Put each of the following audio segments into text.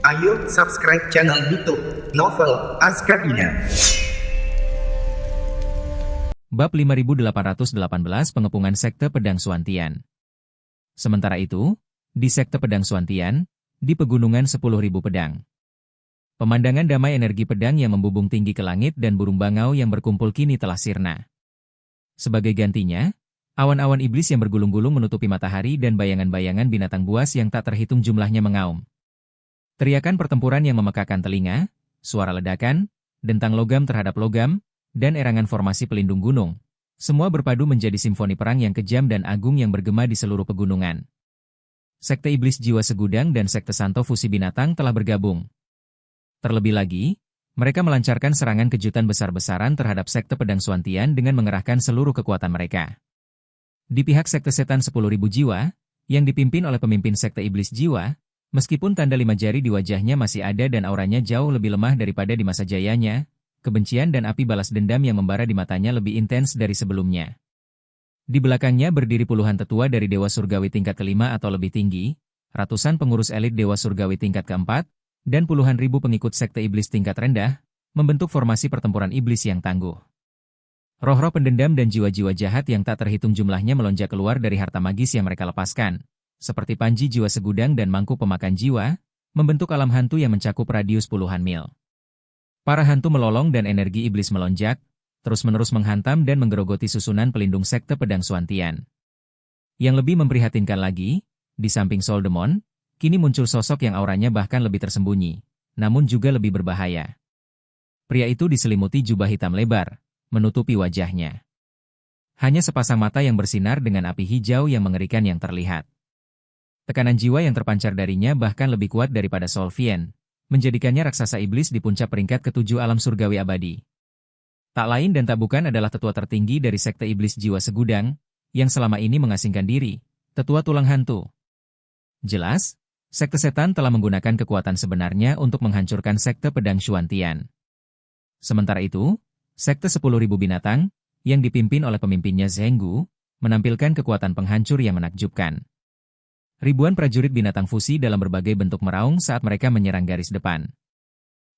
Ayo subscribe channel YouTube Novel Azkabina. Bab 5818 Pengepungan Sekte Pedang Suantian. Sementara itu, di Sekte Pedang Suantian, di pegunungan 10.000 pedang. Pemandangan damai energi pedang yang membubung tinggi ke langit dan burung bangau yang berkumpul kini telah sirna. Sebagai gantinya, awan-awan iblis yang bergulung-gulung menutupi matahari dan bayangan-bayangan binatang buas yang tak terhitung jumlahnya mengaum. Teriakan pertempuran yang memekakan telinga, suara ledakan, dentang logam terhadap logam, dan erangan formasi pelindung gunung, semua berpadu menjadi simfoni perang yang kejam dan agung yang bergema di seluruh pegunungan. Sekte Iblis Jiwa Segudang dan Sekte Santo Fusi Binatang telah bergabung. Terlebih lagi, mereka melancarkan serangan kejutan besar-besaran terhadap Sekte Pedang Suantian dengan mengerahkan seluruh kekuatan mereka. Di pihak Sekte Setan 10.000 Jiwa, yang dipimpin oleh pemimpin Sekte Iblis Jiwa, meskipun tanda 5 jari di wajahnya masih ada dan auranya jauh lebih lemah daripada di masa jayanya, kebencian dan api balas dendam yang membara di matanya lebih intens dari sebelumnya. Di belakangnya berdiri puluhan tetua dari Dewa Surgawi tingkat kelima atau lebih tinggi, ratusan pengurus elit Dewa Surgawi tingkat keempat, dan puluhan ribu pengikut Sekte Iblis tingkat rendah, membentuk formasi pertempuran iblis yang tangguh. Roh-roh pendendam dan jiwa-jiwa jahat yang tak terhitung jumlahnya melonjak keluar dari harta magis yang mereka lepaskan, seperti panji jiwa segudang dan mangkuk pemakan jiwa, membentuk alam hantu yang mencakup radius puluhan mil. Para hantu melolong dan energi iblis melonjak, terus-menerus menghantam dan menggerogoti susunan pelindung Sekte Pedang Suantian. Yang lebih memprihatinkan lagi, di samping Soldemon, kini muncul sosok yang auranya bahkan lebih tersembunyi, namun juga lebih berbahaya. Pria itu diselimuti jubah hitam lebar, menutupi wajahnya. Hanya sepasang mata yang bersinar dengan api hijau yang mengerikan yang terlihat. Tekanan jiwa yang terpancar darinya bahkan lebih kuat daripada Solvien, menjadikannya raksasa iblis di puncak peringkat ke-7 alam surgawi abadi. Tak lain dan tak bukan adalah tetua tertinggi dari Sekte Iblis Jiwa Segudang, yang selama ini mengasingkan diri, tetua tulang hantu. Jelas, Sekte Setan telah menggunakan kekuatan sebenarnya untuk menghancurkan Sekte Pedang Suantian. Sementara itu, Sekte 10.000 Binatang, yang dipimpin oleh pemimpinnya Zhenggu, menampilkan kekuatan penghancur yang menakjubkan. Ribuan prajurit binatang fusi dalam berbagai bentuk meraung saat mereka menyerang garis depan.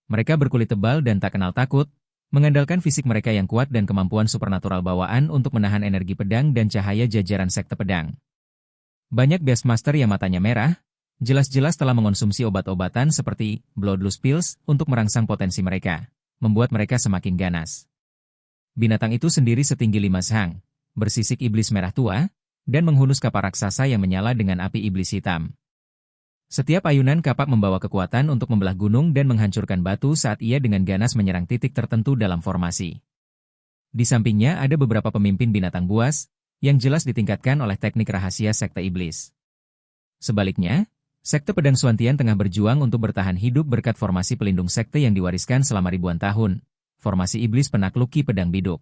Mereka berkulit tebal dan tak kenal takut, mengandalkan fisik mereka yang kuat dan kemampuan supernatural bawaan untuk menahan energi pedang dan cahaya jajaran Sekte Pedang. Banyak Beastmaster yang matanya merah, jelas-jelas telah mengonsumsi obat-obatan seperti Bloodlust Pills untuk merangsang potensi mereka, membuat mereka semakin ganas. Binatang itu sendiri setinggi 5 shang, bersisik iblis merah tua, dan menghunus kapak raksasa yang menyala dengan api iblis hitam. Setiap ayunan kapak membawa kekuatan untuk membelah gunung dan menghancurkan batu saat ia dengan ganas menyerang titik tertentu dalam formasi. Di sampingnya ada beberapa pemimpin binatang buas, yang jelas ditingkatkan oleh teknik rahasia Sekte Iblis. Sebaliknya, Sekte Pedang Suantian tengah berjuang untuk bertahan hidup berkat formasi pelindung sekte yang diwariskan selama ribuan tahun, formasi iblis penakluk Ki Pedang Biduk.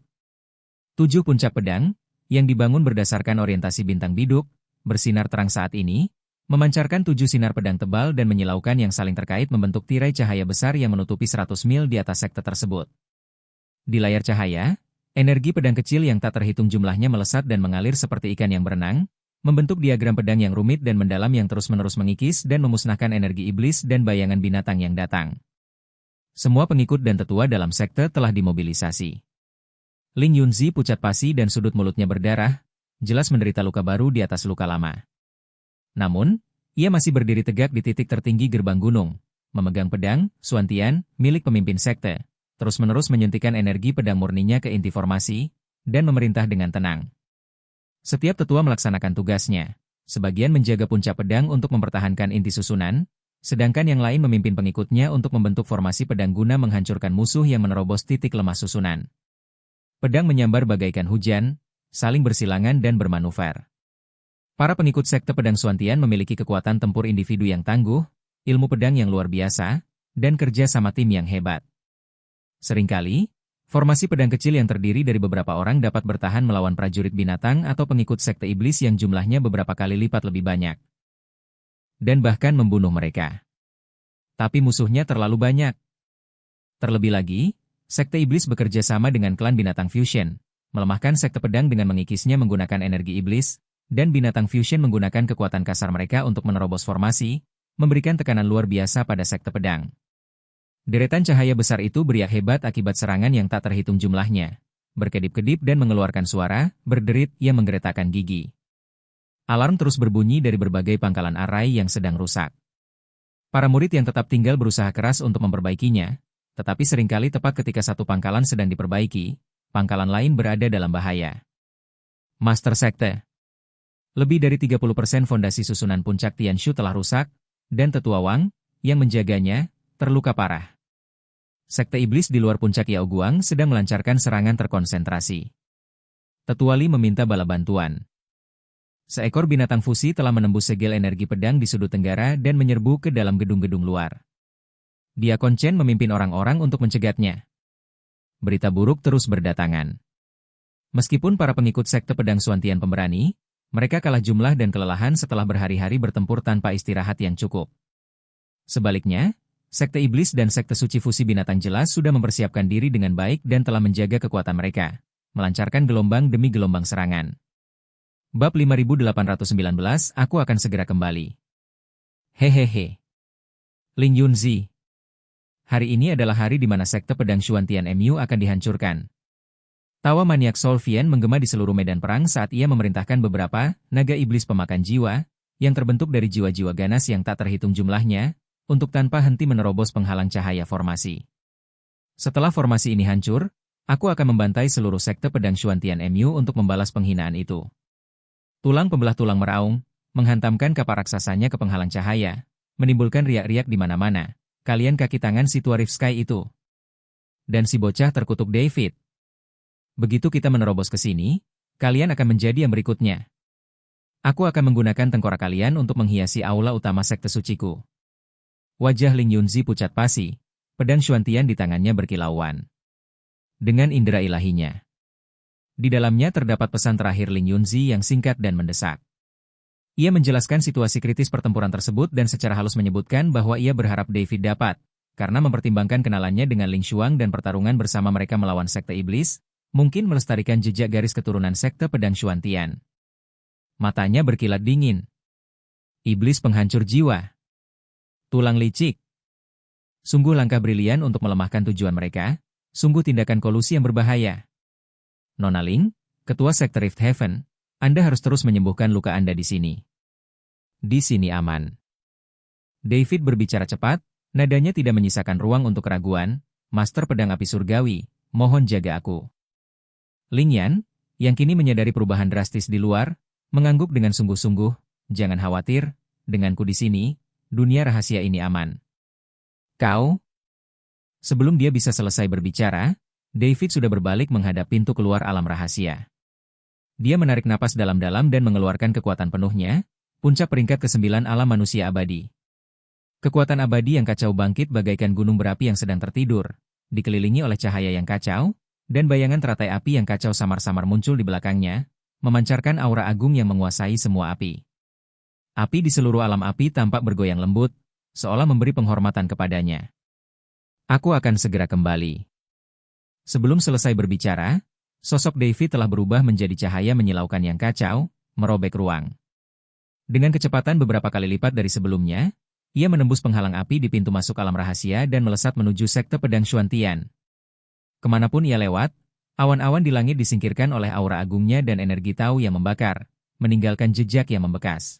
7 puncak pedang, yang dibangun berdasarkan orientasi bintang biduk, bersinar terang saat ini, memancarkan 7 sinar pedang tebal dan menyilaukan yang saling terkait membentuk tirai cahaya besar yang menutupi 100 mil di atas sekte tersebut. Di layar cahaya, energi pedang kecil yang tak terhitung jumlahnya melesat dan mengalir seperti ikan yang berenang, membentuk diagram pedang yang rumit dan mendalam yang terus-menerus mengikis dan memusnahkan energi iblis dan bayangan binatang yang datang. Semua pengikut dan tetua dalam sekte telah dimobilisasi. Ling Yunzi pucat pasi dan sudut mulutnya berdarah, jelas menderita luka baru di atas luka lama. Namun, ia masih berdiri tegak di titik tertinggi gerbang gunung, memegang pedang, Suantian, milik pemimpin sekte, terus-menerus menyuntikkan energi pedang murninya ke inti formasi, dan memerintah dengan tenang. Setiap tetua melaksanakan tugasnya, sebagian menjaga puncak pedang untuk mempertahankan inti susunan, sedangkan yang lain memimpin pengikutnya untuk membentuk formasi pedang guna menghancurkan musuh yang menerobos titik lemah susunan. Pedang menyambar bagaikan hujan, saling bersilangan dan bermanuver. Para pengikut Sekte Pedang Suantian memiliki kekuatan tempur individu yang tangguh, ilmu pedang yang luar biasa, dan kerja sama tim yang hebat. Seringkali, formasi pedang kecil yang terdiri dari beberapa orang dapat bertahan melawan prajurit binatang atau pengikut Sekte Iblis yang jumlahnya beberapa kali lipat lebih banyak. Dan bahkan membunuh mereka. Tapi musuhnya terlalu banyak. Terlebih lagi, Sekte Iblis bekerja sama dengan klan binatang Fusion, melemahkan Sekte Pedang dengan mengikisnya menggunakan energi iblis, dan binatang Fusion menggunakan kekuatan kasar mereka untuk menerobos formasi, memberikan tekanan luar biasa pada sekte pedang. Deretan cahaya besar itu beriak hebat akibat serangan yang tak terhitung jumlahnya. Berkedip-kedip dan mengeluarkan suara, berderit yang menggeretakkan gigi. Alarm terus berbunyi dari berbagai pangkalan arai yang sedang rusak. Para murid yang tetap tinggal berusaha keras untuk memperbaikinya, tetapi seringkali tepat ketika satu pangkalan sedang diperbaiki, pangkalan lain berada dalam bahaya. Master Sekte. Lebih dari 30% fondasi susunan puncak Tianshu telah rusak, dan Tetua Wang, yang menjaganya, terluka parah. Sekte Iblis di luar puncak Yaoguang sedang melancarkan serangan terkonsentrasi. Tetua Li meminta bala bantuan. Seekor binatang fusi telah menembus segel energi pedang di sudut tenggara dan menyerbu ke dalam gedung-gedung luar. Diakon Chen memimpin orang-orang untuk mencegatnya. Berita buruk terus berdatangan. Meskipun para pengikut sekte pedang Xuantian pemberani, mereka kalah jumlah dan kelelahan setelah berhari-hari bertempur tanpa istirahat yang cukup. Sebaliknya, Sekte Iblis dan Sekte Suci Fusi Binatang jelas sudah mempersiapkan diri dengan baik dan telah menjaga kekuatan mereka, melancarkan gelombang demi gelombang serangan. Bab 5819, aku akan segera kembali. Hehehe. Ling Yunzi. Hari ini adalah hari di mana Sekte Pedang Xuantian MU akan dihancurkan. Tawa maniak Solvian menggema di seluruh medan perang saat ia memerintahkan beberapa naga iblis pemakan jiwa, yang terbentuk dari jiwa-jiwa ganas yang tak terhitung jumlahnya, untuk tanpa henti menerobos penghalang cahaya formasi. Setelah formasi ini hancur, aku akan membantai seluruh sekte pedang Xuantian MU untuk membalas penghinaan itu. Tulang pembelah tulang meraung, menghantamkan kapak raksasanya ke penghalang cahaya, menimbulkan riak-riak di mana-mana. Kalian kaki tangan si tua Rift Sky itu. Dan si bocah terkutuk David. Begitu kita menerobos ke sini, kalian akan menjadi yang berikutnya. Aku akan menggunakan tengkorak kalian untuk menghiasi aula utama sekte suciku. Wajah Ling Yunzi pucat pasi, pedang Xuantian di tangannya berkilauan. Dengan indera ilahinya. Di dalamnya terdapat pesan terakhir Ling Yunzi yang singkat dan mendesak. Ia menjelaskan situasi kritis pertempuran tersebut dan secara halus menyebutkan bahwa ia berharap David dapat, karena mempertimbangkan kenalannya dengan Ling Xuang dan pertarungan bersama mereka melawan sekte iblis, mungkin melestarikan jejak garis keturunan sekte pedang Xuantian. Matanya berkilat dingin. Iblis penghancur jiwa. Tulang licik. Sungguh langkah brilian untuk melemahkan tujuan mereka, sungguh tindakan kolusi yang berbahaya. Nona Ling, ketua sekte Rift Heaven, Anda harus terus menyembuhkan luka Anda di sini. Di sini aman. David berbicara cepat, nadanya tidak menyisakan ruang untuk keraguan. Master pedang api surgawi, mohon jaga aku. Ling Yan, yang kini menyadari perubahan drastis di luar, mengangguk dengan sungguh-sungguh, jangan khawatir, denganku di sini, dunia rahasia ini aman. Kau? Sebelum dia bisa selesai berbicara, David sudah berbalik menghadap pintu keluar alam rahasia. Dia menarik napas dalam-dalam dan mengeluarkan kekuatan penuhnya, puncak peringkat ke-9 alam manusia abadi. Kekuatan abadi yang kacau bangkit bagaikan gunung berapi yang sedang tertidur, dikelilingi oleh cahaya yang kacau, dan bayangan teratai api yang kacau samar-samar muncul di belakangnya, memancarkan aura agung yang menguasai semua api. Api di seluruh alam api tampak bergoyang lembut, seolah memberi penghormatan kepadanya. Aku akan segera kembali. Sebelum selesai berbicara, sosok David telah berubah menjadi cahaya menyilaukan yang kacau, merobek ruang. Dengan kecepatan beberapa kali lipat dari sebelumnya, ia menembus penghalang api di pintu masuk alam rahasia dan melesat menuju sekte pedang Xuantian. Kemanapun ia lewat, awan-awan di langit disingkirkan oleh aura agungnya dan energi Tao yang membakar, meninggalkan jejak yang membekas.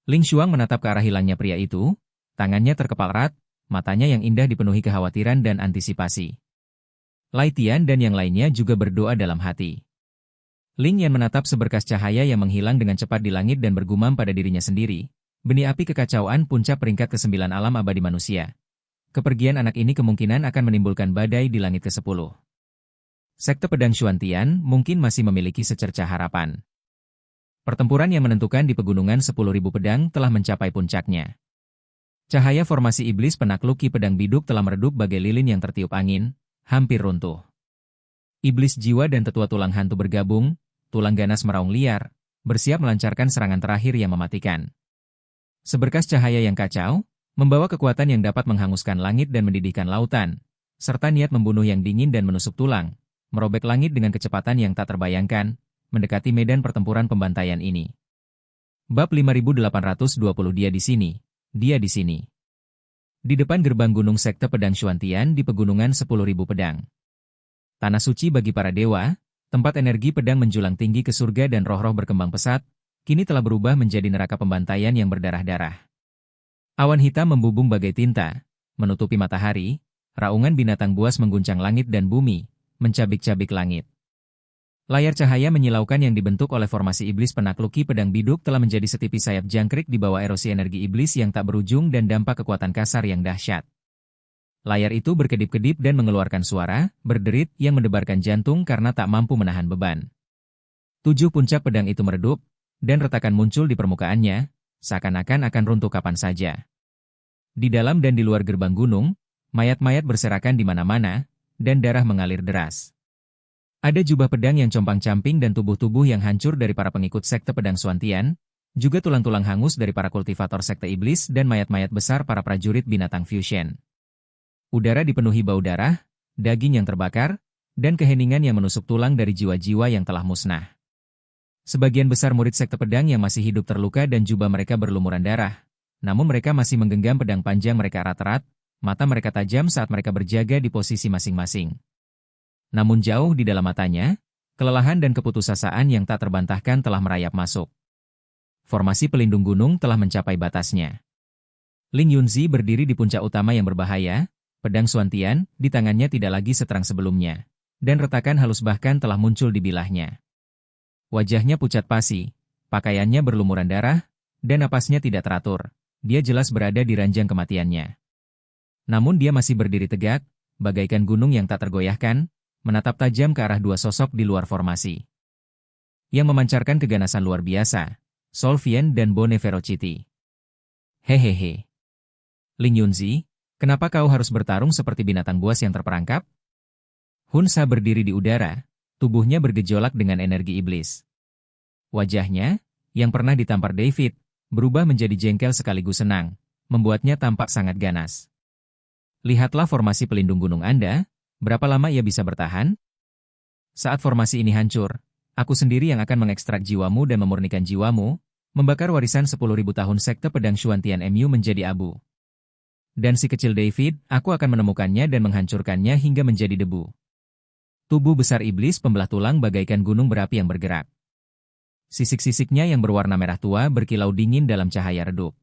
Ling Xuang menatap ke arah hilangnya pria itu, tangannya terkepal erat, matanya yang indah dipenuhi kekhawatiran dan antisipasi. Lai Tian dan yang lainnya juga berdoa dalam hati. Ling Yan menatap seberkas cahaya yang menghilang dengan cepat di langit dan bergumam pada dirinya sendiri, benih api kekacauan puncak peringkat ke-9 alam abadi manusia. Kepergian anak ini kemungkinan akan menimbulkan badai di langit ke-10. Sekte pedang Xuantian mungkin masih memiliki secercah harapan. Pertempuran yang menentukan di pegunungan 10.000 pedang telah mencapai puncaknya. Cahaya formasi iblis penakluki pedang biduk telah meredup bagai lilin yang tertiup angin, hampir runtuh. Iblis jiwa dan tetua tulang hantu bergabung, tulang ganas meraung liar, bersiap melancarkan serangan terakhir yang mematikan. Seberkas cahaya yang kacau, membawa kekuatan yang dapat menghanguskan langit dan mendidihkan lautan, serta niat membunuh yang dingin dan menusuk tulang, merobek langit dengan kecepatan yang tak terbayangkan, mendekati medan pertempuran pembantaian ini. Bab 5820 dia di sini, dia di sini. Di depan gerbang gunung sekte pedang Xuantian di pegunungan 10.000 pedang. Tanah suci bagi para dewa, tempat energi pedang menjulang tinggi ke surga dan roh-roh berkembang pesat, kini telah berubah menjadi neraka pembantaian yang berdarah-darah. Awan hitam membubung bagai tinta, menutupi matahari, raungan binatang buas mengguncang langit dan bumi, mencabik-cabik langit. Layar cahaya menyilaukan yang dibentuk oleh formasi iblis penakluki pedang biduk telah menjadi setipis sayap jangkrik di bawah erosi energi iblis yang tak berujung dan dampak kekuatan kasar yang dahsyat. Layar itu berkedip-kedip dan mengeluarkan suara, berderit yang mendebarkan jantung karena tak mampu menahan beban. 7 puncak pedang itu meredup, dan retakan muncul di permukaannya, seakan-akan akan runtuh kapan saja. Di dalam dan di luar gerbang gunung, mayat-mayat berserakan di mana-mana, dan darah mengalir deras. Ada jubah pedang yang compang-camping dan tubuh-tubuh yang hancur dari para pengikut sekte pedang Xuantian, juga tulang-tulang hangus dari para kultivator sekte iblis dan mayat-mayat besar para prajurit binatang fusion. Udara dipenuhi bau darah, daging yang terbakar, dan keheningan yang menusuk tulang dari jiwa-jiwa yang telah musnah. Sebagian besar murid sekte pedang yang masih hidup terluka dan jubah mereka berlumuran darah, namun mereka masih menggenggam pedang panjang mereka erat-erat, mata mereka tajam saat mereka berjaga di posisi masing-masing. Namun jauh di dalam matanya, kelelahan dan keputusasaan yang tak terbantahkan telah merayap masuk. Formasi pelindung gunung telah mencapai batasnya. Ling Yunzi berdiri di puncak utama yang berbahaya, pedang Xuantian di tangannya tidak lagi seterang sebelumnya, dan retakan halus bahkan telah muncul di bilahnya. Wajahnya pucat pasi, pakaiannya berlumuran darah, dan napasnya tidak teratur. Dia jelas berada di ranjang kematiannya. Namun dia masih berdiri tegak, bagaikan gunung yang tak tergoyahkan, menatap tajam ke arah 2 sosok di luar formasi. Yang memancarkan keganasan luar biasa, Sol Vien dan Bone Ferocity. Hehehe. Ling Yunzi, kenapa kau harus bertarung seperti binatang buas yang terperangkap? Hun Sa berdiri di udara, tubuhnya bergejolak dengan energi iblis. Wajahnya, yang pernah ditampar David, berubah menjadi jengkel sekaligus senang, membuatnya tampak sangat ganas. Lihatlah formasi pelindung gunung Anda, berapa lama ia bisa bertahan? Saat formasi ini hancur, aku sendiri yang akan mengekstrak jiwamu dan memurnikan jiwamu, membakar warisan 10.000 tahun sekte pedang Xuantian MU menjadi abu. Dan si kecil David, aku akan menemukannya dan menghancurkannya hingga menjadi debu. Tubuh besar iblis pembelah tulang bagaikan gunung berapi yang bergerak. Sisik-sisiknya yang berwarna merah tua berkilau dingin dalam cahaya redup.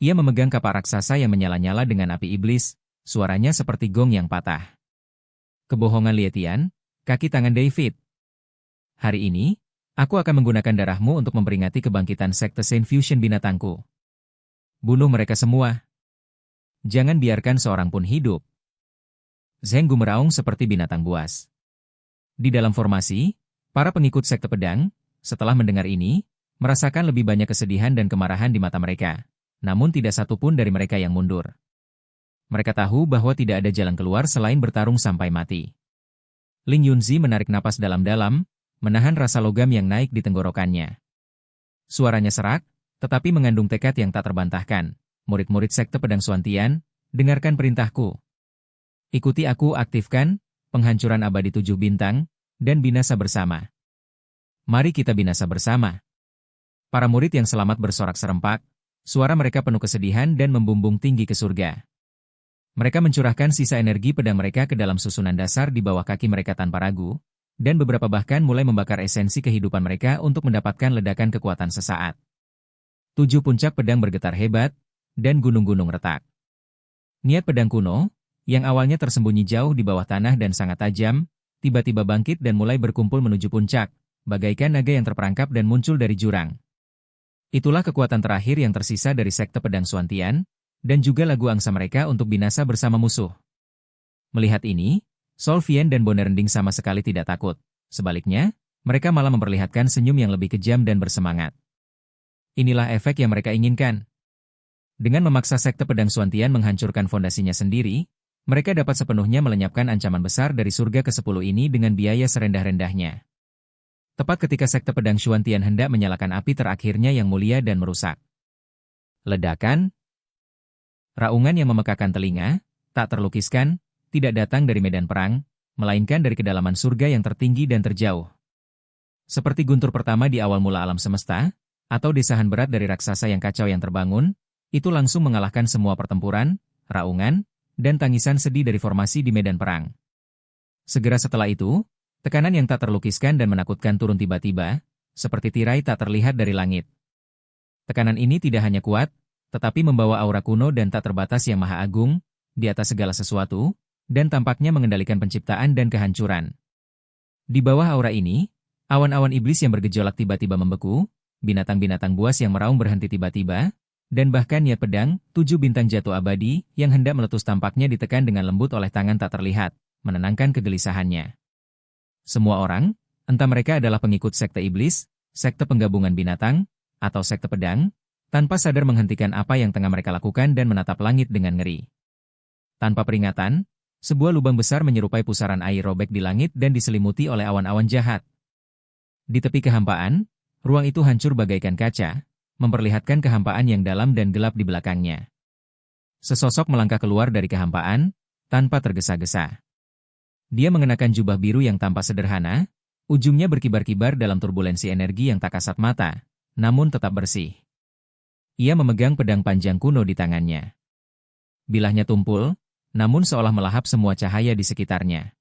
Ia memegang kapak raksasa yang menyala-nyala dengan api iblis, suaranya seperti gong yang patah. Kebohongan Lietian, kaki tangan David. Hari ini, aku akan menggunakan darahmu untuk memperingati kebangkitan sekte Saint Fusion binatangku. Bunuh mereka semua. Jangan biarkan seorang pun hidup. Zheng Gu meraung seperti binatang buas. Di dalam formasi, para pengikut sekte pedang, setelah mendengar ini, merasakan lebih banyak kesedihan dan kemarahan di mata mereka. Namun tidak satu pun dari mereka yang mundur. Mereka tahu bahwa tidak ada jalan keluar selain bertarung sampai mati. Ling Yunzi menarik napas dalam-dalam, menahan rasa logam yang naik di tenggorokannya. Suaranya serak, tetapi mengandung tekad yang tak terbantahkan. Murid-murid sekte pedang Xuantian, dengarkan perintahku. Ikuti aku, aktifkan penghancuran abadi 7 bintang, dan binasa bersama. Mari kita binasa bersama. Para murid yang selamat bersorak serempak, suara mereka penuh kesedihan dan membumbung tinggi ke surga. Mereka mencurahkan sisa energi pedang mereka ke dalam susunan dasar di bawah kaki mereka tanpa ragu, dan beberapa bahkan mulai membakar esensi kehidupan mereka untuk mendapatkan ledakan kekuatan sesaat. 7 puncak pedang bergetar hebat, dan gunung-gunung retak. Niat pedang kuno, yang awalnya tersembunyi jauh di bawah tanah dan sangat tajam, tiba-tiba bangkit dan mulai berkumpul menuju puncak, bagaikan naga yang terperangkap dan muncul dari jurang. Itulah kekuatan terakhir yang tersisa dari sekte pedang Xuantian, dan juga lagu angsa mereka untuk binasa bersama musuh. Melihat ini, Sol Vien dan Bone Rending sama sekali tidak takut. Sebaliknya, mereka malah memperlihatkan senyum yang lebih kejam dan bersemangat. Inilah efek yang mereka inginkan. Dengan memaksa sekte pedang Xuantian menghancurkan fondasinya sendiri, mereka dapat sepenuhnya melenyapkan ancaman besar dari surga ke-10 ini dengan biaya serendah-rendahnya. Tepat ketika sekte pedang Xuantian hendak menyalakan api terakhirnya yang mulia dan merusak. Ledakan. Raungan yang memekakan telinga, tak terlukiskan, tidak datang dari medan perang, melainkan dari kedalaman surga yang tertinggi dan terjauh. Seperti guntur pertama di awal mula alam semesta, atau desahan berat dari raksasa yang kacau yang terbangun, Itu langsung mengalahkan semua pertempuran, raungan, dan tangisan sedih dari formasi di medan perang. Segera setelah itu, tekanan yang tak terlukiskan dan menakutkan turun tiba-tiba, seperti tirai tak terlihat dari langit. Tekanan ini tidak hanya kuat, tetapi membawa aura kuno dan tak terbatas yang maha agung, di atas segala sesuatu, dan tampaknya mengendalikan penciptaan dan kehancuran. Di bawah aura ini, awan-awan iblis yang bergejolak tiba-tiba membeku, binatang-binatang buas yang meraung berhenti tiba-tiba, dan bahkan niat pedang, 7 bintang jatuh abadi, yang hendak meletus tampaknya ditekan dengan lembut oleh tangan tak terlihat, menenangkan kegelisahannya. Semua orang, entah mereka adalah pengikut sekte iblis, sekte penggabungan binatang, atau sekte pedang, tanpa sadar menghentikan apa yang tengah mereka lakukan dan menatap langit dengan ngeri. Tanpa peringatan, sebuah lubang besar menyerupai pusaran air robek di langit dan diselimuti oleh awan-awan jahat. Di tepi kehampaan, ruang itu hancur bagaikan kaca, memperlihatkan kehampaan yang dalam dan gelap di belakangnya. Sesosok melangkah keluar dari kehampaan, tanpa tergesa-gesa. Dia mengenakan jubah biru yang tampak sederhana, ujungnya berkibar-kibar dalam turbulensi energi yang tak kasat mata, namun tetap bersih. Ia memegang pedang panjang kuno di tangannya. Bilahnya tumpul, namun seolah melahap semua cahaya di sekitarnya.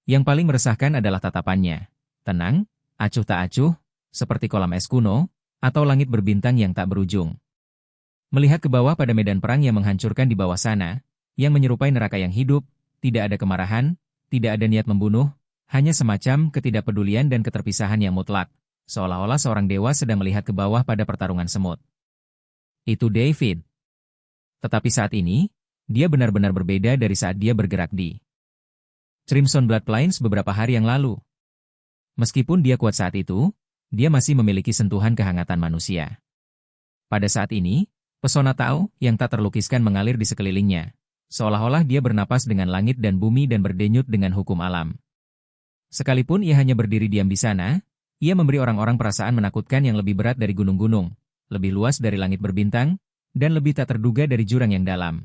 Yang paling meresahkan adalah tatapannya. Tenang, acuh tak acuh, seperti kolam es kuno, atau langit berbintang yang tak berujung. Melihat ke bawah pada medan perang yang menghancurkan di bawah sana, yang menyerupai neraka yang hidup, tidak ada kemarahan, tidak ada niat membunuh, hanya semacam ketidakpedulian dan keterpisahan yang mutlak, seolah-olah seorang dewa sedang melihat ke bawah pada pertarungan semut. Itu David. Tetapi saat ini, dia benar-benar berbeda dari saat dia bergerak di Crimson Blood Plains beberapa hari yang lalu. Meskipun dia kuat saat itu, dia masih memiliki sentuhan kehangatan manusia. Pada saat ini, pesona Tao yang tak terlukiskan mengalir di sekelilingnya, seolah-olah dia bernapas dengan langit dan bumi dan berdenyut dengan hukum alam. Sekalipun ia hanya berdiri diam di sana, ia memberi orang-orang perasaan menakutkan yang lebih berat dari gunung-gunung, lebih luas dari langit berbintang, dan lebih tak terduga dari jurang yang dalam.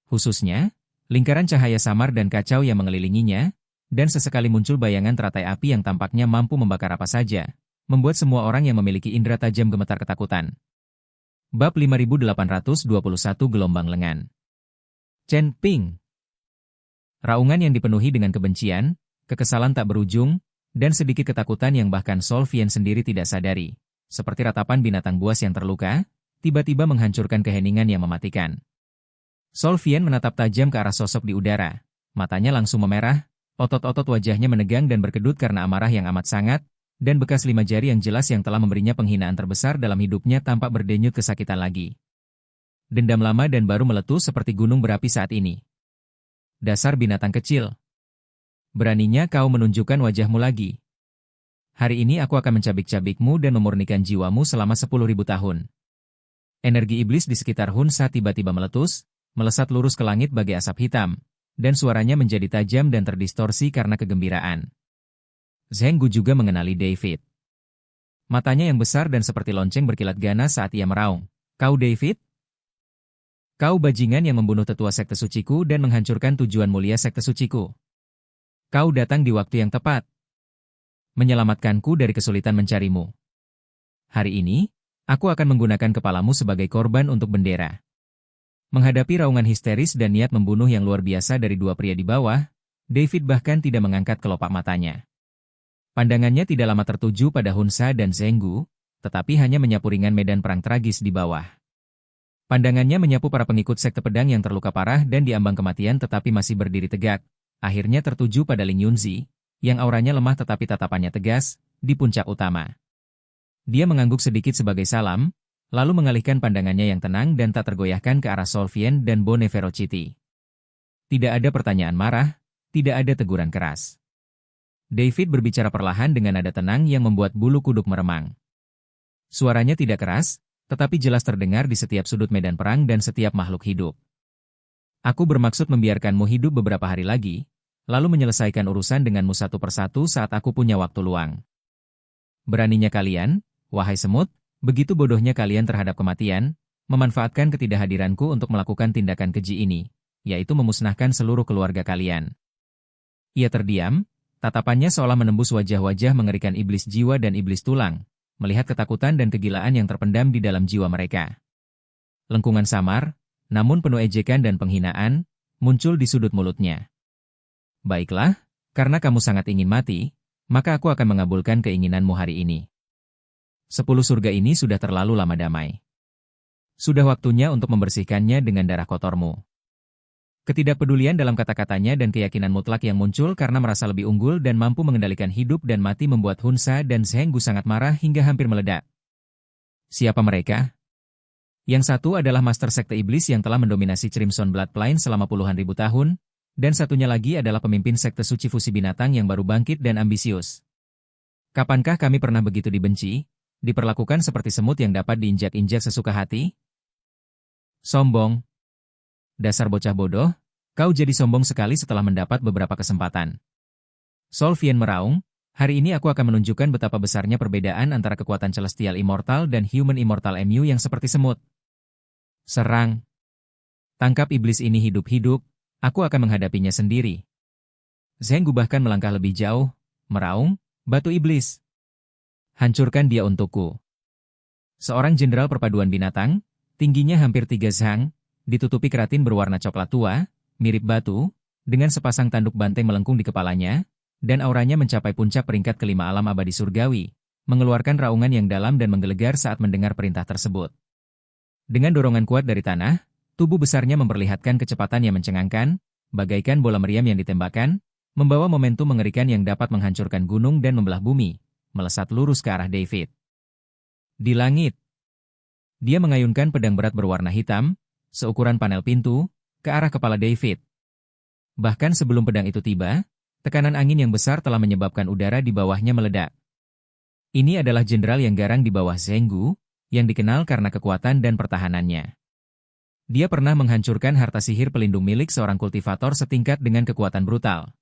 Khususnya, lingkaran cahaya samar dan kacau yang mengelilinginya, dan sesekali muncul bayangan teratai api yang tampaknya mampu membakar apa saja, membuat semua orang yang memiliki indera tajam gemetar ketakutan. Bab 5821 Gelombang Lengan. Chen Ping. Raungan yang dipenuhi dengan kebencian, kekesalan tak berujung, dan sedikit ketakutan yang bahkan Sol Vien sendiri tidak sadari, seperti ratapan binatang buas yang terluka, tiba-tiba menghancurkan keheningan yang mematikan. Sol Vien menatap tajam ke arah sosok di udara, matanya langsung memerah, otot-otot wajahnya menegang dan berkedut karena amarah yang amat sangat, dan bekas 5 jari yang jelas yang telah memberinya penghinaan terbesar dalam hidupnya tampak berdenyut kesakitan lagi. Dendam lama dan baru meletus seperti gunung berapi saat ini. Dasar binatang kecil. Beraninya kau menunjukkan wajahmu lagi. Hari ini aku akan mencabik-cabikmu dan memurnikan jiwamu selama 10.000 tahun. Energi iblis di sekitar Hun Sa tiba-tiba meletus, melesat lurus ke langit bagai asap hitam, dan suaranya menjadi tajam dan terdistorsi karena kegembiraan. Zheng Gu juga mengenali David. Matanya yang besar dan seperti lonceng berkilat ganas saat ia meraung. Kau David? Kau bajingan yang membunuh tetua sekte suciku dan menghancurkan tujuan mulia sekte suciku. Kau datang di waktu yang tepat. Menyelamatkanku dari kesulitan mencarimu. Hari ini, aku akan menggunakan kepalamu sebagai korban untuk bendera. Menghadapi raungan histeris dan niat membunuh yang luar biasa dari dua pria di bawah, David bahkan tidak mengangkat kelopak matanya. Pandangannya tidak lama tertuju pada Hun Sa dan Zheng Gu, tetapi hanya menyapu ringan medan perang tragis di bawah. Pandangannya menyapu para pengikut sekte pedang yang terluka parah dan diambang kematian tetapi masih berdiri tegak, akhirnya tertuju pada Ling Yunzi, yang auranya lemah tetapi tatapannya tegas, di puncak utama. Dia mengangguk sedikit sebagai salam, lalu mengalihkan pandangannya yang tenang dan tak tergoyahkan ke arah Sol Vien dan Bone Verocity. Tidak ada pertanyaan marah, tidak ada teguran keras. David berbicara perlahan dengan nada tenang yang membuat bulu kuduk meremang. Suaranya tidak keras, tetapi jelas terdengar di setiap sudut medan perang dan setiap makhluk hidup. Aku bermaksud membiarkanmu hidup beberapa hari lagi, lalu menyelesaikan urusan denganmu satu persatu saat aku punya waktu luang. Beraninya kalian, wahai semut, begitu bodohnya kalian terhadap kematian, memanfaatkan ketidakhadiranku untuk melakukan tindakan keji ini, yaitu memusnahkan seluruh keluarga kalian. Ia terdiam, tatapannya seolah menembus wajah-wajah mengerikan iblis jiwa dan iblis tulang, melihat ketakutan dan kegilaan yang terpendam di dalam jiwa mereka. Lengkungan samar, namun penuh ejekan dan penghinaan, muncul di sudut mulutnya. Baiklah, karena kamu sangat ingin mati, maka aku akan mengabulkan keinginanmu hari ini. 10 surga ini sudah terlalu lama damai. Sudah waktunya untuk membersihkannya dengan darah kotormu. Ketidakpedulian dalam kata-katanya dan keyakinan mutlak yang muncul karena merasa lebih unggul dan mampu mengendalikan hidup dan mati membuat Hunsa dan Zhenggu sangat marah hingga hampir meledak. Siapa mereka? Yang satu adalah Master Sekte Iblis yang telah mendominasi Crimson Bloodline selama puluhan ribu tahun, dan satunya lagi adalah pemimpin Sekte Suci Fusi Binatang yang baru bangkit dan ambisius. Kapankah kami pernah begitu dibenci, diperlakukan seperti semut yang dapat diinjak-injak sesuka hati? Sombong. Dasar bocah bodoh, kau jadi sombong sekali setelah mendapat beberapa kesempatan. Sol Vien meraung, hari ini aku akan menunjukkan betapa besarnya perbedaan antara kekuatan Celestial Immortal dan Human Immortal MU yang seperti semut. Serang. Tangkap iblis ini hidup-hidup, aku akan menghadapinya sendiri. Zhenggu bahkan melangkah lebih jauh, meraung, batu iblis. Hancurkan dia untukku. Seorang jenderal perpaduan binatang, tingginya hampir 3 zhang, ditutupi keratin berwarna coklat tua, mirip batu, dengan sepasang tanduk banteng melengkung di kepalanya, dan auranya mencapai puncak peringkat kelima alam abadi surgawi, mengeluarkan raungan yang dalam dan menggelegar saat mendengar perintah tersebut. Dengan dorongan kuat dari tanah, tubuh besarnya memperlihatkan kecepatan yang mencengangkan, bagaikan bola meriam yang ditembakkan, membawa momentum mengerikan yang dapat menghancurkan gunung dan membelah bumi, melesat lurus ke arah David. Di langit, dia mengayunkan pedang berat berwarna hitam, seukuran panel pintu, ke arah kepala David. Bahkan sebelum pedang itu tiba, tekanan angin yang besar telah menyebabkan udara di bawahnya meledak. Ini adalah jenderal yang garang di bawah Zhenggu, yang dikenal karena kekuatan dan pertahanannya. Dia pernah menghancurkan harta sihir pelindung milik seorang kultivator setingkat dengan kekuatan brutal.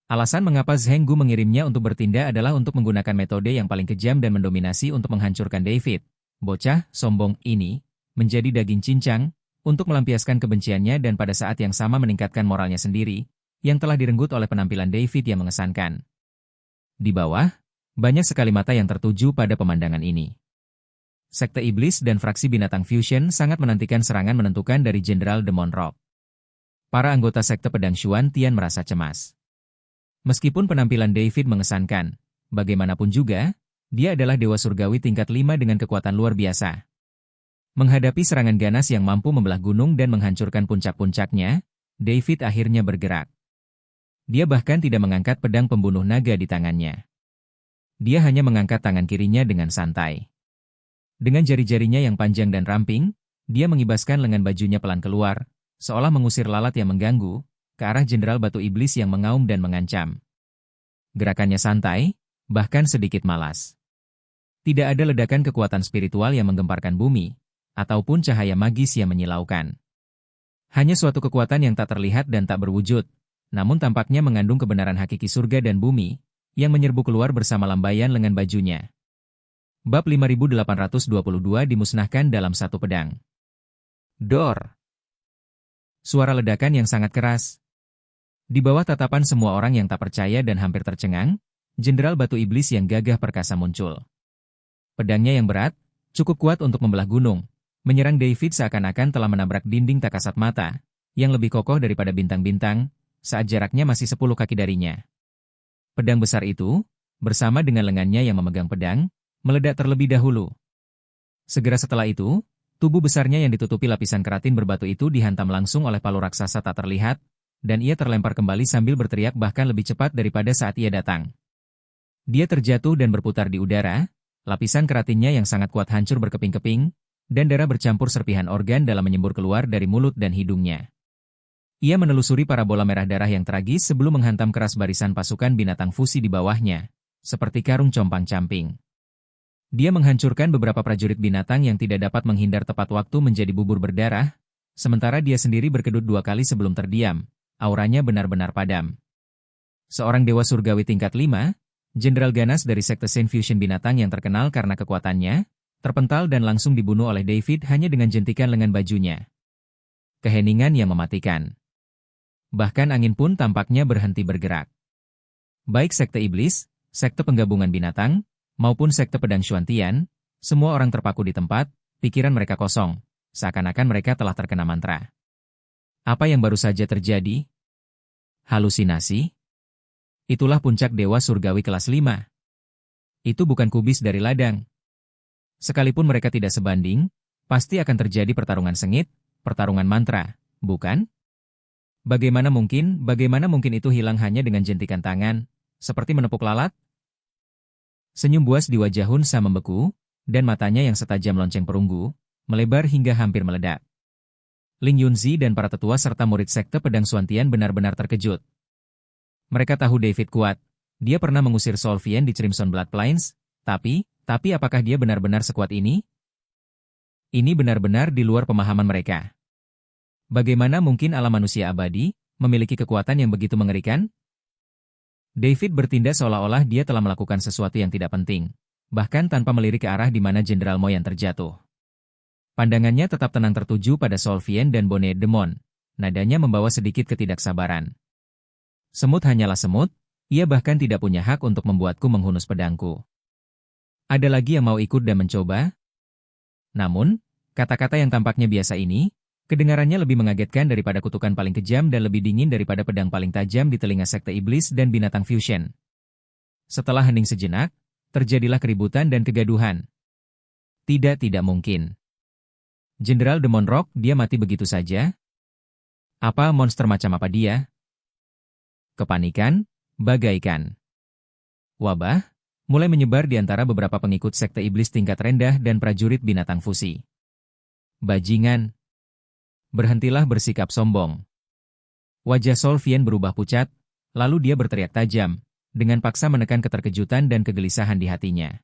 Alasan mengapa Zhenggu mengirimnya untuk bertindak adalah untuk menggunakan metode yang paling kejam dan mendominasi untuk menghancurkan David. Bocah sombong ini menjadi daging cincang, untuk melampiaskan kebenciannya dan pada saat yang sama meningkatkan moralnya sendiri, yang telah direnggut oleh penampilan David yang mengesankan. Di bawah, banyak sekali mata yang tertuju pada pemandangan ini. Sekte Iblis dan fraksi binatang Fusion sangat menantikan serangan menentukan dari Jenderal Demon Rock. Para anggota Sekte Pedang Xuan Tian merasa cemas. Meskipun penampilan David mengesankan, bagaimanapun juga, dia adalah Dewa Surgawi tingkat 5 dengan kekuatan luar biasa. Menghadapi serangan ganas yang mampu membelah gunung dan menghancurkan puncak-puncaknya, David akhirnya bergerak. Dia bahkan tidak mengangkat pedang pembunuh naga di tangannya. Dia hanya mengangkat tangan kirinya dengan santai. Dengan jari-jarinya yang panjang dan ramping, dia mengibaskan lengan bajunya pelan keluar, seolah mengusir lalat yang mengganggu, ke arah Jenderal Batu Iblis yang mengaum dan mengancam. Gerakannya santai, bahkan sedikit malas. Tidak ada ledakan kekuatan spiritual yang menggemparkan bumi, ataupun cahaya magis yang menyilaukan. Hanya suatu kekuatan yang tak terlihat dan tak berwujud, namun tampaknya mengandung kebenaran hakiki surga dan bumi, yang menyerbu keluar bersama lambaian lengan bajunya. Bab 5822 dimusnahkan dalam satu pedang. Dor! Suara ledakan yang sangat keras. Di bawah tatapan semua orang yang tak percaya dan hampir tercengang, Jenderal Batu Iblis yang gagah perkasa muncul. Pedangnya yang berat, cukup kuat untuk membelah gunung, menyerang David seakan-akan telah menabrak dinding tak kasat mata, yang lebih kokoh daripada bintang-bintang, saat jaraknya masih 10 kaki darinya. Pedang besar itu, bersama dengan lengannya yang memegang pedang, meledak terlebih dahulu. Segera setelah itu, tubuh besarnya yang ditutupi lapisan keratin berbatu itu dihantam langsung oleh palu raksasa tak terlihat, dan ia terlempar kembali sambil berteriak bahkan lebih cepat daripada saat ia datang. Dia terjatuh dan berputar di udara, lapisan keratinnya yang sangat kuat hancur berkeping-keping, dan darah bercampur serpihan organ dalam menyembur keluar dari mulut dan hidungnya. Ia menelusuri parabola merah darah yang tragis sebelum menghantam keras barisan pasukan binatang fusi di bawahnya, seperti karung compang-camping. Dia menghancurkan beberapa prajurit binatang yang tidak dapat menghindar tepat waktu menjadi bubur berdarah, sementara dia sendiri berkedut 2 kali sebelum terdiam, auranya benar-benar padam. Seorang dewa surgawi tingkat 5, Jenderal ganas dari Sekte Saint Fusion binatang yang terkenal karena kekuatannya, terpental dan langsung dibunuh oleh David hanya dengan jentikan lengan bajunya. Keheningan yang mematikan. Bahkan angin pun tampaknya berhenti bergerak. Baik Sekte Iblis, Sekte Penggabungan Binatang, maupun Sekte Pedang Xuan Tian, semua orang terpaku di tempat, pikiran mereka kosong, seakan-akan mereka telah terkena mantra. Apa yang baru saja terjadi? Halusinasi? Itulah puncak dewa surgawi kelas 5. Itu bukan kubis dari ladang. Sekalipun mereka tidak sebanding, pasti akan terjadi pertarungan sengit, pertarungan mantra, bukan? Bagaimana mungkin itu hilang hanya dengan jentikan tangan, seperti menepuk lalat? Senyum buas di wajah Hun Sa membeku, dan matanya yang setajam lonceng perunggu, melebar hingga hampir meledak. Ling Yunzi dan para tetua serta murid sekte pedang Xuantian benar-benar terkejut. Mereka tahu David kuat. Dia pernah mengusir Solvian di Crimson Blood Plains, tapi apakah dia benar-benar sekuat ini? Ini benar-benar di luar pemahaman mereka. Bagaimana mungkin alam manusia abadi memiliki kekuatan yang begitu mengerikan? David bertindak seolah-olah dia telah melakukan sesuatu yang tidak penting, bahkan tanpa melirik ke arah di mana Jenderal Moyan terjatuh. Pandangannya tetap tenang tertuju pada Solvian dan Bonnet Demon. Nadanya membawa sedikit ketidaksabaran. Semut hanyalah semut, ia bahkan tidak punya hak untuk membuatku menghunus pedangku. Ada lagi yang mau ikut dan mencoba? Namun, kata-kata yang tampaknya biasa ini, kedengarannya lebih mengagetkan daripada kutukan paling kejam dan lebih dingin daripada pedang paling tajam di telinga sekte iblis dan binatang fusion. Setelah hening sejenak, terjadilah keributan dan kegaduhan. Tidak mungkin. Jenderal Demon Rock, dia mati begitu saja? Apa monster macam apa dia? Kepanikan, bagaikan wabah, mulai menyebar di antara beberapa pengikut sekte iblis tingkat rendah dan prajurit binatang fusi. Bajingan! Berhentilah bersikap sombong. Wajah Solvian berubah pucat, lalu dia berteriak tajam, dengan paksa menekan keterkejutan dan kegelisahan di hatinya.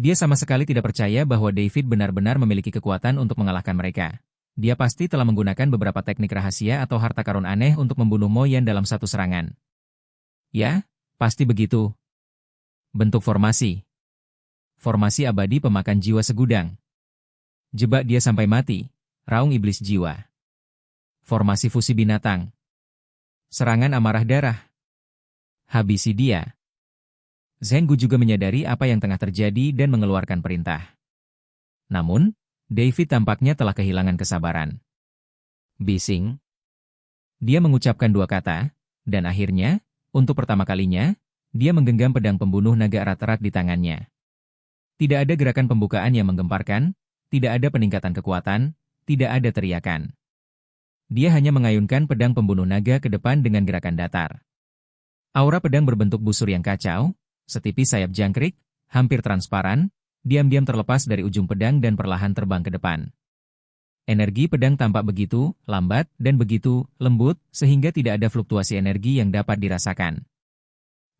Dia sama sekali tidak percaya bahwa David benar-benar memiliki kekuatan untuk mengalahkan mereka. Dia pasti telah menggunakan beberapa teknik rahasia atau harta karun aneh untuk membunuh Moyan dalam satu serangan. Ya, pasti begitu. Bentuk formasi. Formasi abadi pemakan jiwa segudang. Jebak dia sampai mati, raung iblis jiwa. Formasi fusi binatang. Serangan amarah darah. Habisi dia. Zhenggu juga menyadari apa yang tengah terjadi dan mengeluarkan perintah. Namun, David tampaknya telah kehilangan kesabaran. Bising. Dia mengucapkan dua kata, dan akhirnya, untuk pertama kalinya, dia menggenggam pedang pembunuh naga erat-erat di tangannya. Tidak ada gerakan pembukaan yang menggemparkan, tidak ada peningkatan kekuatan, tidak ada teriakan. Dia hanya mengayunkan pedang pembunuh naga ke depan dengan gerakan datar. Aura pedang berbentuk busur yang kacau, setipis sayap jangkrik, hampir transparan, diam-diam terlepas dari ujung pedang dan perlahan terbang ke depan. Energi pedang tampak begitu lambat dan begitu lembut, sehingga tidak ada fluktuasi energi yang dapat dirasakan.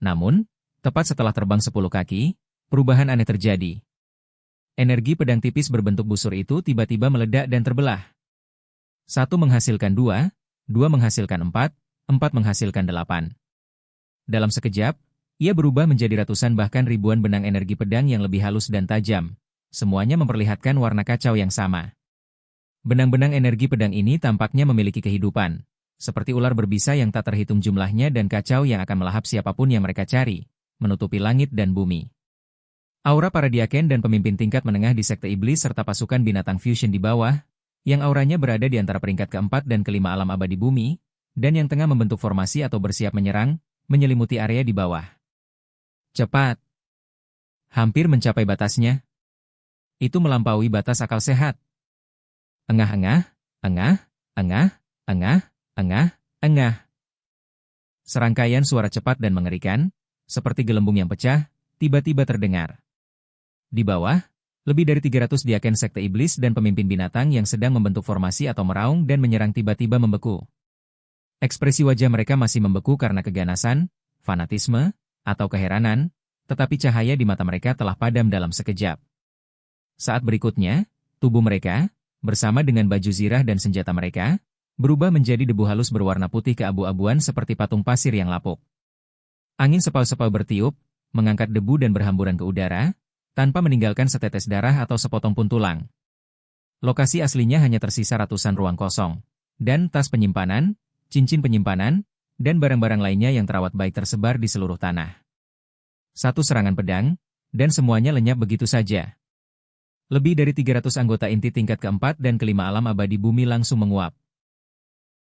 Namun, tepat setelah terbang 10 kaki, perubahan aneh terjadi. Energi pedang tipis berbentuk busur itu tiba-tiba meledak dan terbelah. 1 menghasilkan 2, 2 menghasilkan 4, 4 menghasilkan 8. Dalam sekejap, ia berubah menjadi ratusan bahkan ribuan benang energi pedang yang lebih halus dan tajam. Semuanya memperlihatkan warna kacau yang sama. Benang-benang energi pedang ini tampaknya memiliki kehidupan, seperti ular berbisa yang tak terhitung jumlahnya dan kacau yang akan melahap siapapun yang mereka cari, menutupi langit dan bumi. Aura para diaken dan pemimpin tingkat menengah di sekte iblis serta pasukan binatang fusion di bawah, yang auranya berada di antara peringkat keempat dan kelima alam abadi bumi, dan yang tengah membentuk formasi atau bersiap menyerang, menyelimuti area di bawah. Cepat. Hampir mencapai batasnya. Itu melampaui batas akal sehat. Engah-engah, engah, engah, engah, engah, engah. Serangkaian suara cepat dan mengerikan, seperti gelembung yang pecah, tiba-tiba terdengar. Di bawah, lebih dari 300 diaken sekte iblis dan pemimpin binatang yang sedang membentuk formasi atau meraung dan menyerang tiba-tiba membeku. Ekspresi wajah mereka masih membeku karena keganasan, fanatisme, atau keheranan, tetapi cahaya di mata mereka telah padam dalam sekejap. Saat berikutnya, tubuh mereka, bersama dengan baju zirah dan senjata mereka, berubah menjadi debu halus berwarna putih keabu-abuan seperti patung pasir yang lapuk. Angin sepau-sepau bertiup, mengangkat debu dan berhamburan ke udara, tanpa meninggalkan setetes darah atau sepotong pun tulang. Lokasi aslinya hanya tersisa ratusan ruang kosong, dan tas penyimpanan, cincin penyimpanan, dan barang-barang lainnya yang terawat baik tersebar di seluruh tanah. Satu serangan pedang, dan semuanya lenyap begitu saja. Lebih dari 300 anggota inti tingkat keempat dan kelima alam abadi bumi langsung menguap.